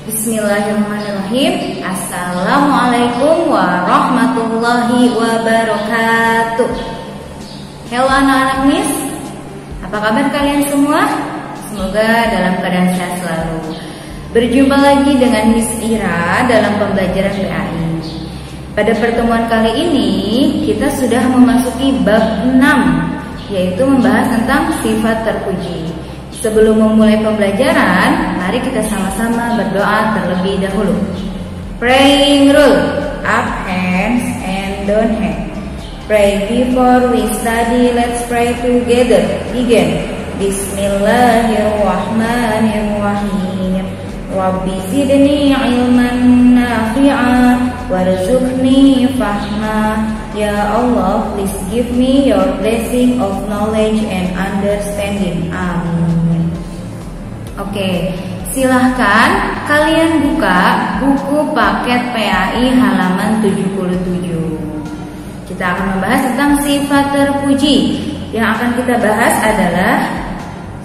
Bismillahirrahmanirrahim. Assalamualaikum warahmatullahi wabarakatuh. Halo anak-anak Miss, apa kabar kalian semua? Semoga dalam keadaan sehat selalu. Berjumpa lagi dengan Miss Ira dalam pembelajaran PAI. Pada pertemuan kali ini kita sudah memasuki bab 6, yaitu membahas tentang sifat terpuji. Sebelum memulai pembelajaran, mari kita sama-sama berdoa terlebih dahulu. Praying rule, up hands and down hands. Pray before we study, let's pray together. Begin. Bismillahirrahmanirrahim. Rabbi zidni ilman nafi'a warzuqni fahma. Ya Allah, please give me your blessing of knowledge and understanding. Amin. Oke, silahkan kalian buka buku paket PAI halaman 77. Kita akan membahas tentang sifat terpuji. Yang akan kita bahas adalah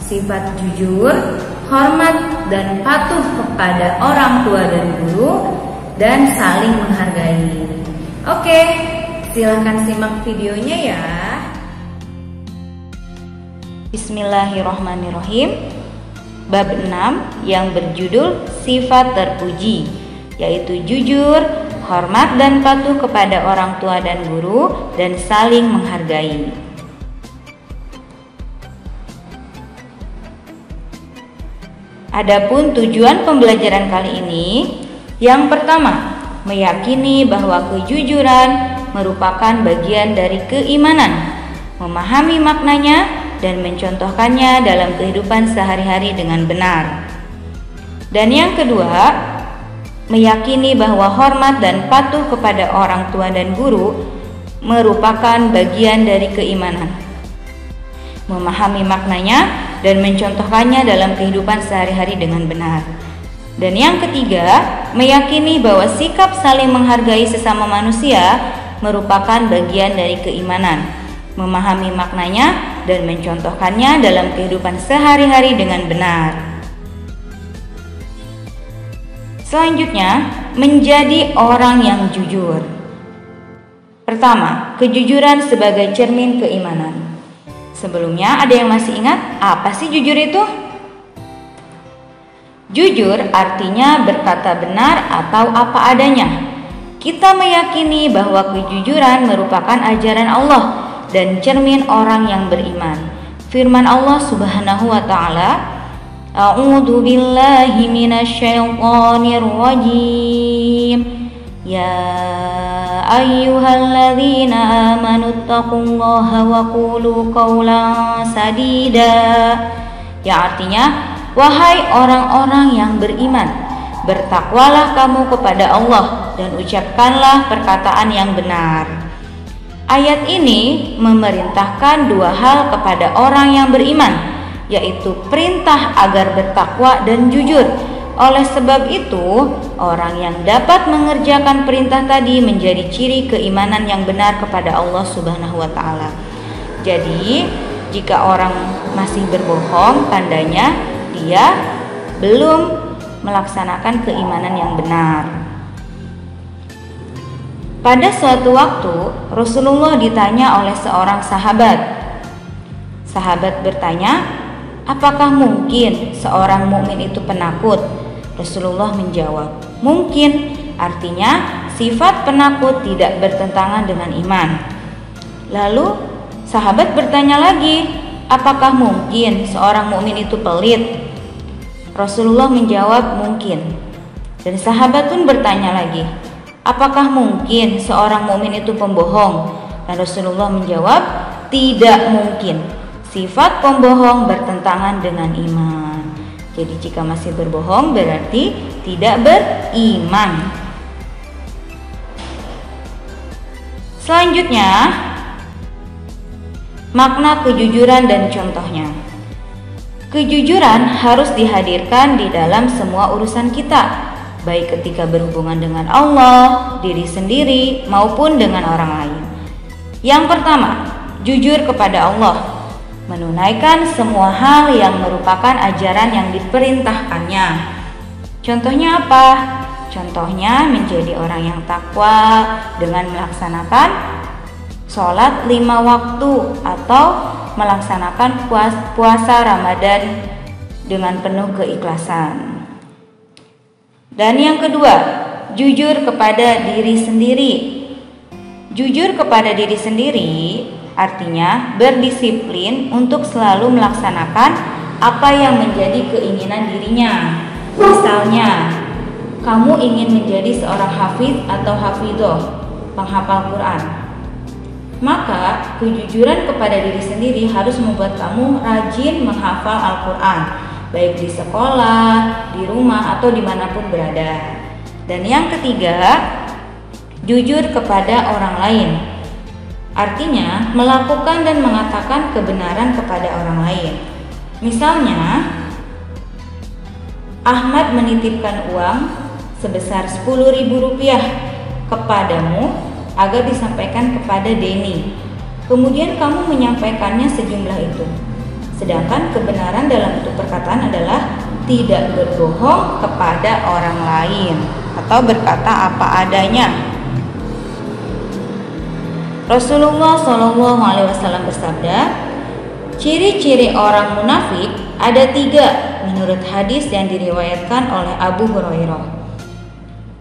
sifat jujur, hormat dan patuh kepada orang tua dan guru, dan saling menghargai. Oke, silahkan simak videonya ya. Bismillahirrahmanirrahim. Bab 6 yang berjudul sifat terpuji, yaitu jujur, hormat dan patuh kepada orang tua dan guru, dan saling menghargai. Adapun tujuan pembelajaran kali ini, yang pertama, meyakini bahwa kejujuran merupakan bagian dari keimanan, memahami maknanya dan mencontohkannya dalam kehidupan sehari-hari dengan benar. Dan yang kedua, meyakini bahwa hormat dan patuh kepada orang tua dan guru merupakan bagian dari keimanan, memahami maknanya dan mencontohkannya dalam kehidupan sehari-hari dengan benar. Dan yang ketiga, meyakini bahwa sikap saling menghargai sesama manusia merupakan bagian dari keimanan, memahami maknanya dan mencontohkannya dalam kehidupan sehari-hari dengan benar. Selanjutnya, menjadi orang yang jujur. Pertama, kejujuran sebagai cermin keimanan. Sebelumnya, ada yang masih ingat apa sih jujur itu? Jujur artinya berkata benar atau apa adanya. Kita meyakini bahwa kejujuran merupakan ajaran Allah dan cermin orang yang beriman. Firman Allah Subhanahu wa taala, A'udzu billahi minasyaitonir rajim. Ya ayyuhalladzina amanu taqullaha wa qulu qawlan sadida. Yang artinya, wahai orang-orang yang beriman, bertakwalah kamu kepada Allah dan ucapkanlah perkataan yang benar. Ayat ini memerintahkan dua hal kepada orang yang beriman, yaitu perintah agar bertakwa dan jujur. Oleh sebab itu, orang yang dapat mengerjakan perintah tadi menjadi ciri keimanan yang benar kepada Allah Subhanahu wa taala. Jadi, jika orang masih berbohong, tandanya dia belum melaksanakan keimanan yang benar. Pada suatu waktu, Rasulullah ditanya oleh seorang sahabat. Sahabat bertanya, apakah mungkin seorang mukmin itu penakut? Rasulullah menjawab, mungkin. Artinya, sifat penakut tidak bertentangan dengan iman. Lalu, sahabat bertanya lagi, apakah mungkin seorang mukmin itu pelit? Rasulullah menjawab, mungkin. Dan sahabat pun bertanya lagi, apakah mungkin seorang mukmin itu pembohong? Dan Rasulullah menjawab, tidak mungkin. Sifat pembohong bertentangan dengan iman. Jadi jika masih berbohong berarti tidak beriman. Selanjutnya, makna kejujuran dan contohnya. Kejujuran harus dihadirkan di dalam semua urusan kita, baik ketika berhubungan dengan Allah, diri sendiri, maupun dengan orang lain. Yang pertama, jujur kepada Allah, menunaikan semua hal yang merupakan ajaran yang diperintahkannya. Contohnya apa? Contohnya menjadi orang yang takwa dengan melaksanakan sholat 5 waktu atau melaksanakan puasa Ramadan dengan penuh keikhlasan. Dan yang kedua, jujur kepada diri sendiri. Jujur kepada diri sendiri artinya berdisiplin untuk selalu melaksanakan apa yang menjadi keinginan dirinya. Misalnya, kamu ingin menjadi seorang hafiz atau hafidhoh, penghafal Quran. Maka kejujuran kepada diri sendiri harus membuat kamu rajin menghafal Al-Quran, baik di sekolah, di rumah, atau dimanapun berada. Dan yang ketiga, jujur kepada orang lain. Artinya melakukan dan mengatakan kebenaran kepada orang lain. Misalnya, Ahmad menitipkan uang sebesar Rp10.000 kepadamu agar disampaikan kepada Denny. Kemudian kamu menyampaikannya sejumlah itu. Sedangkan kebenaran dalam bentuk perkataan adalah tidak berbohong kepada orang lain atau berkata apa adanya. Rasulullah SAW bersabda, ciri-ciri orang munafik ada 3 menurut hadis yang diriwayatkan oleh Abu Hurairah.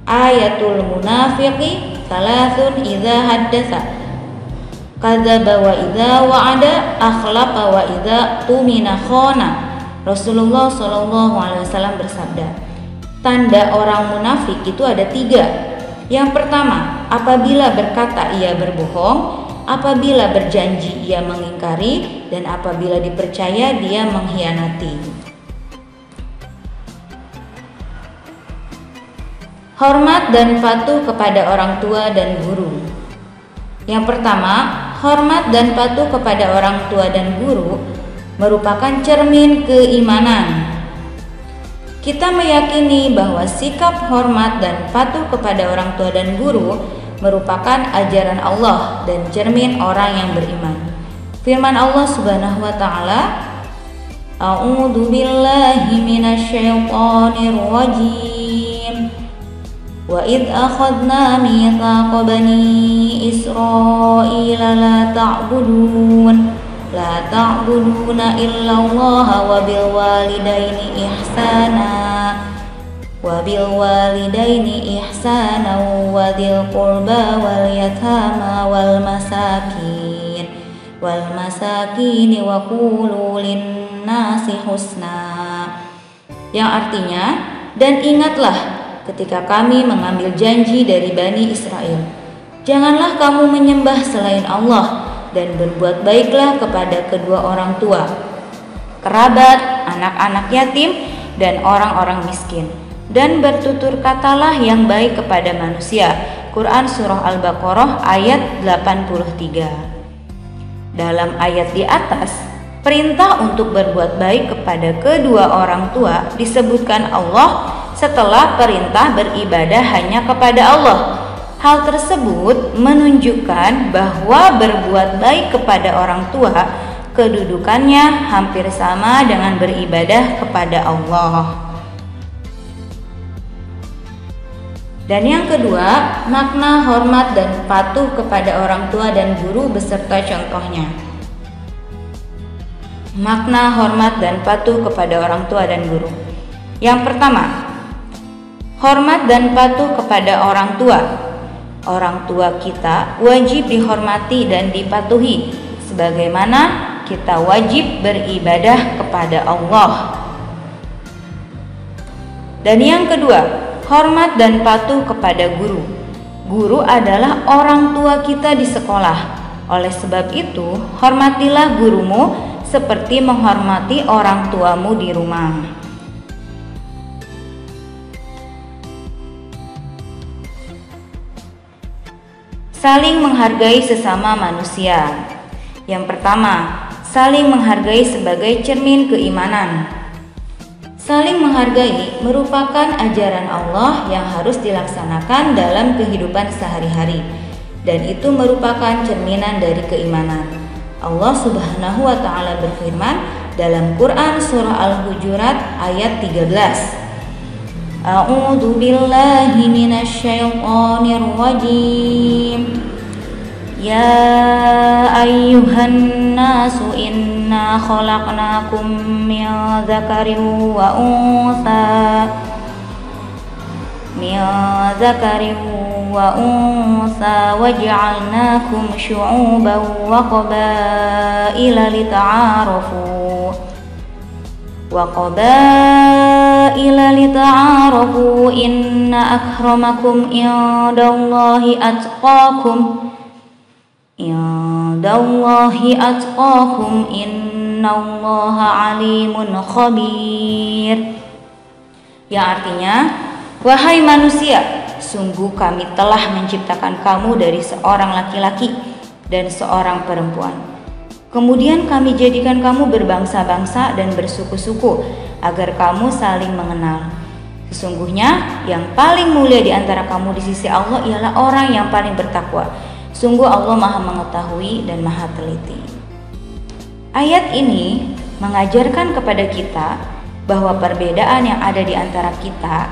Ayatul munafiqi salasun idza haddatsa kadzaba wa idza wa'ada akhlafa wa idza tumina khana. Rasulullah SAW bersabda, tanda orang munafik itu ada 3. Yang pertama, apabila berkata ia berbohong, apabila berjanji ia mengingkari, dan apabila dipercaya dia mengkhianati. Hormat dan patuh kepada orang tua dan guru. Yang pertama, hormat dan patuh kepada orang tua dan guru merupakan cermin keimanan. Kita meyakini bahwa sikap hormat dan patuh kepada orang tua dan guru merupakan ajaran Allah dan cermin orang yang beriman. Firman Allah Subhanahu wa taala, A'udzu billahi minasyaitonir rajim. Wa id akhadna mitsaqa bani Israila la ta'buduna illallaha wa bil walidaini ihsana wa dzil qurba wal yatama wal masakin wa qulu lin-nasi husna. Yang artinya, dan ingatlah ketika kami mengambil janji dari Bani Israel, janganlah kamu menyembah selain Allah dan berbuat baiklah kepada kedua orang tua, kerabat, anak-anak yatim, dan orang-orang miskin, dan bertutur katalah yang baik kepada manusia. Quran Surah Al-Baqarah ayat 83. Dalam ayat di atas, perintah untuk berbuat baik kepada kedua orang tua disebutkan Allah setelah perintah beribadah hanya kepada Allah. Hal tersebut menunjukkan bahwa berbuat baik kepada orang tua kedudukannya hampir sama dengan beribadah kepada Allah. Dan yang kedua, makna hormat dan patuh kepada orang tua dan guru beserta contohnya. Makna hormat dan patuh kepada orang tua dan guru. Yang pertama, hormat dan patuh kepada orang tua. Orang tua kita wajib dihormati dan dipatuhi sebagaimana kita wajib beribadah kepada Allah. Dan yang kedua, hormat dan patuh kepada guru. Guru adalah orang tua kita di sekolah. Oleh sebab itu, hormatilah gurumu seperti menghormati orang tuamu di rumah. Saling menghargai sesama manusia. Yang pertama, saling menghargai sebagai cermin keimanan. Saling menghargai merupakan ajaran Allah yang harus dilaksanakan dalam kehidupan sehari-hari, dan itu merupakan cerminan dari keimanan. Allah Subhanahu wa taala berfirman dalam Quran Surah Al-Hujurat ayat 13. A'udzu billahi minasyaitonir rajim. Ya ayyuhan nasu inna khalaqnakum min dzakarin wa untha waj'alnakum syu'uban wa qabaila lita'arafu inna akramakum indallahi atqakum innallaha alimun khabir. Yang artinya, wahai manusia, sungguh kami telah menciptakan kamu dari seorang laki-laki dan seorang perempuan. Kemudian kami jadikan kamu berbangsa-bangsa dan bersuku-suku agar kamu saling mengenal. Sesungguhnya yang paling mulia di antara kamu di sisi Allah ialah orang yang paling bertakwa. Sungguh Allah Maha mengetahui dan Maha teliti. Ayat ini mengajarkan kepada kita bahwa perbedaan yang ada di antara kita,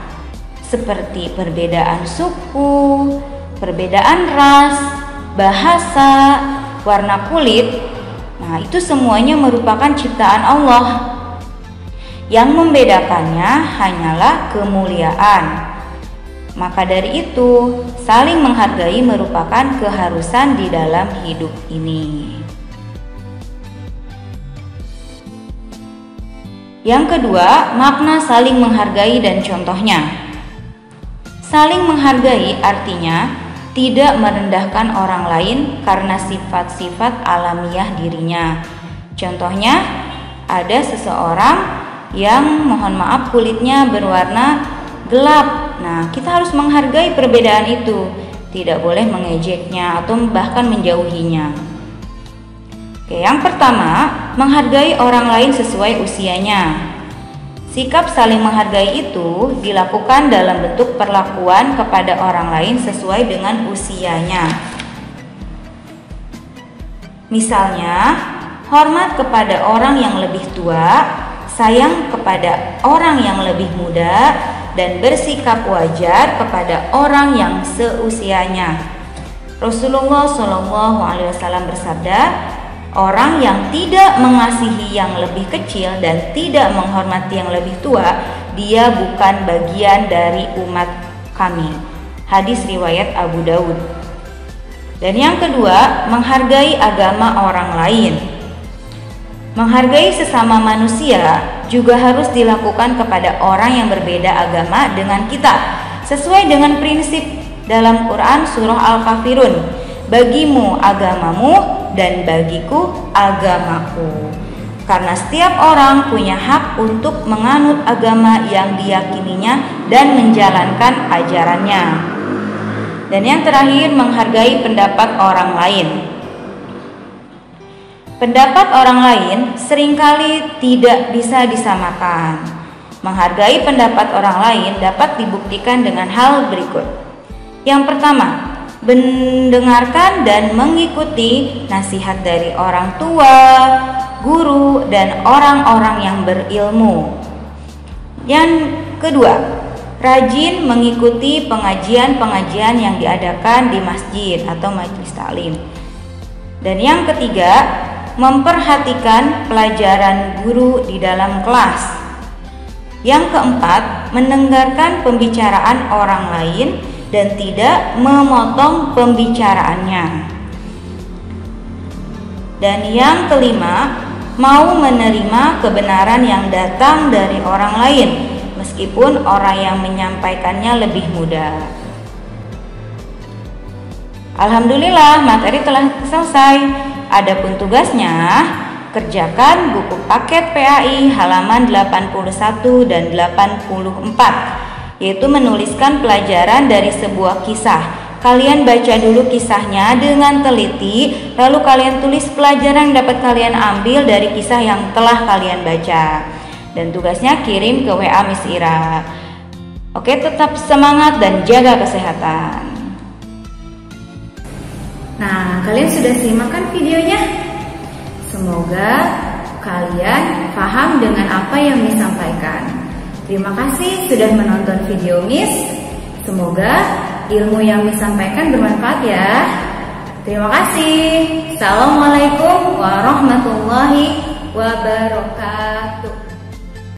seperti perbedaan suku, perbedaan ras, bahasa, warna kulit, nah itu semuanya merupakan ciptaan Allah. Yang membedakannya hanyalah kemuliaan. Maka dari itu, saling menghargai merupakan keharusan di dalam hidup ini. Yang kedua, makna saling menghargai dan contohnya. Saling menghargai artinya tidak merendahkan orang lain karena sifat-sifat alamiah dirinya. Contohnya, ada seseorang yang mohon maaf kulitnya berwarna gelap. Nah, kita harus menghargai perbedaan itu, tidak boleh mengejeknya atau bahkan menjauhinya. Oke, yang pertama, menghargai orang lain sesuai usianya. Sikap saling menghargai itu dilakukan dalam bentuk perlakuan kepada orang lain sesuai dengan usianya. Misalnya, hormat kepada orang yang lebih tua, sayang kepada orang yang lebih muda, dan bersikap wajar kepada orang yang seusianya. Rasulullah SAW bersabda, orang yang tidak mengasihi yang lebih kecil dan tidak menghormati yang lebih tua, dia bukan bagian dari umat kami. Hadis riwayat Abu Daud. Dan yang kedua, menghargai agama orang lain. Menghargai sesama manusia juga harus dilakukan kepada orang yang berbeda agama dengan kita, sesuai dengan prinsip dalam Quran surah Al-Kafirun, bagimu agamamu dan bagiku agamaku. Karena setiap orang punya hak untuk menganut agama yang diyakininya dan menjalankan ajarannya. Dan yang terakhir, menghargai pendapat orang lain. Pendapat orang lain seringkali tidak bisa disamakan. Menghargai pendapat orang lain dapat dibuktikan dengan hal berikut. Yang pertama, mendengarkan dan mengikuti nasihat dari orang tua, guru, dan orang-orang yang berilmu. Yang kedua, rajin mengikuti pengajian-pengajian yang diadakan di masjid atau majelis taklim. Dan yang ketiga, memperhatikan pelajaran guru di dalam kelas. Yang keempat, mendengarkan pembicaraan orang lain dan tidak memotong pembicaraannya. Dan yang kelima, mau menerima kebenaran yang datang dari orang lain, meskipun orang yang menyampaikannya lebih muda. Alhamdulillah, materi telah selesai. Adapun tugasnya, kerjakan buku paket PAI halaman 81 dan 84, yaitu menuliskan pelajaran dari sebuah kisah. Kalian baca dulu kisahnya dengan teliti, lalu kalian tulis pelajaran yang dapat kalian ambil dari kisah yang telah kalian baca. Dan tugasnya kirim ke WA Miss Ira. Oke, tetap semangat dan jaga kesehatan. Nah, kalian sudah simak kan videonya? Semoga kalian paham dengan apa yang disampaikan. Terima kasih sudah menonton video Miss. Semoga ilmu yang Miss sampaikan bermanfaat ya. Terima kasih. Assalamualaikum warahmatullahi wabarakatuh.